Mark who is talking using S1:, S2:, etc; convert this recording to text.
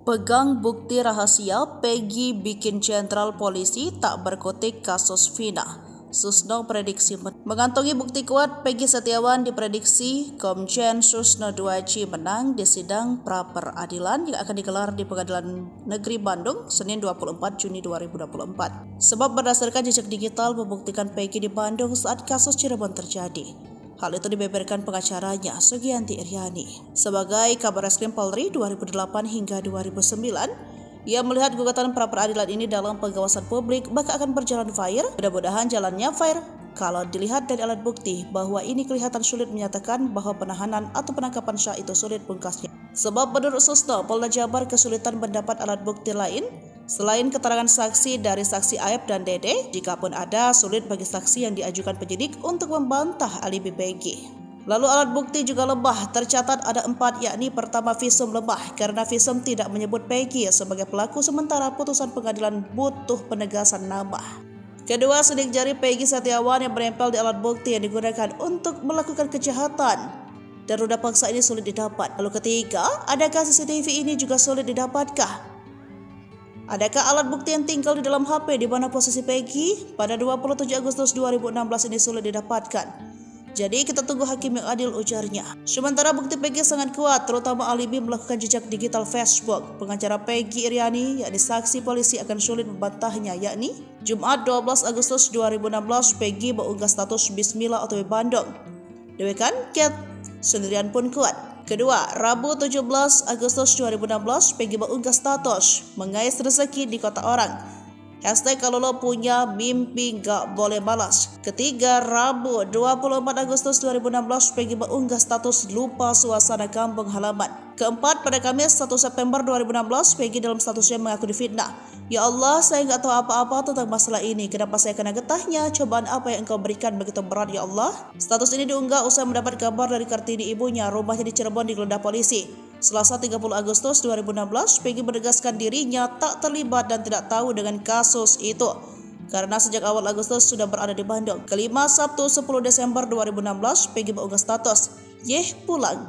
S1: Pegang bukti rahasia, Peggy bikin jenderal polisi tak berkutik kasus Vina. Susno prediksi mengantongi bukti kuat, Peggy Setiawan diprediksi Komjen Susno 2J menang di sidang pra-peradilan yang akan digelar di Pengadilan Negeri Bandung Senin 24 Juni 2024. Sebab berdasarkan jejak digital membuktikan Peggy di Bandung saat kasus Cirebon terjadi. Hal itu dibeberkan pengacaranya Sugianti Iryani. Sebagai Kabareskrim Polri 2008 hingga 2009, ia melihat gugatan pra-peradilan ini dalam pengawasan publik maka akan berjalan fair. Mudah-mudahan jalannya fair kalau dilihat dari alat bukti bahwa ini kelihatan sulit menyatakan bahwa penahanan atau penangkapan Syah itu sulit pungkasnya. Sebab menurut Susno, Polda Jabar kesulitan mendapat alat bukti lain selain keterangan saksi dari saksi Aep dan Dede. Jikapun ada, sulit bagi saksi yang diajukan penyidik untuk membantah alibi Peggy. Lalu alat bukti juga lemah, tercatat ada 4, yakni pertama visum lemah karena visum tidak menyebut Peggy sebagai pelaku, sementara putusan pengadilan butuh penegasan nama. Kedua, sidik jari Peggy Setiawan yang menempel di alat bukti yang digunakan untuk melakukan kejahatan dan roda paksa ini sulit didapat. Lalu ketiga, adakah CCTV ini juga sulit didapatkan? Adakah alat bukti yang tinggal di dalam HP di mana posisi Peggy pada 27 Agustus 2016 ini sulit didapatkan? Jadi kita tunggu hakim yang adil, ujarnya. Sementara bukti Peggy sangat kuat, terutama alibi melakukan jejak digital Facebook. Pengacara Peggy Iryani, yakni saksi polisi, akan sulit membantahnya, yakni Jumat 12 Agustus 2016 Peggy mengunggah status Bismillah OTW Bandung. Dewekan Cat sendirian pun kuat. Kedua, Rabu 17 Agustus 2016 Peggy mengunggah status mengais rezeki di kota orang. Hashtag kalau lo punya mimpi gak boleh malas. Ketiga, Rabu 24 Agustus 2016 Peggy mengunggah status lupa suasana kampung halaman. Keempat, pada Kamis 1 September 2016 Peggy dalam statusnya mengaku difitnah. Ya Allah, saya gak tahu apa-apa tentang masalah ini. Kenapa saya kena getahnya? Cobaan apa yang engkau berikan begitu berat ya Allah? Status ini diunggah usai mendapat kabar dari Kartini ibunya rumahnya di Cirebon digeledah polisi. Selasa 30 Agustus 2016, Peggy menegaskan dirinya tak terlibat dan tidak tahu dengan kasus itu karena sejak awal Agustus sudah berada di Bandung. Kelima, Sabtu 10 Desember 2016, Peggy mengunggah status Yeh pulang.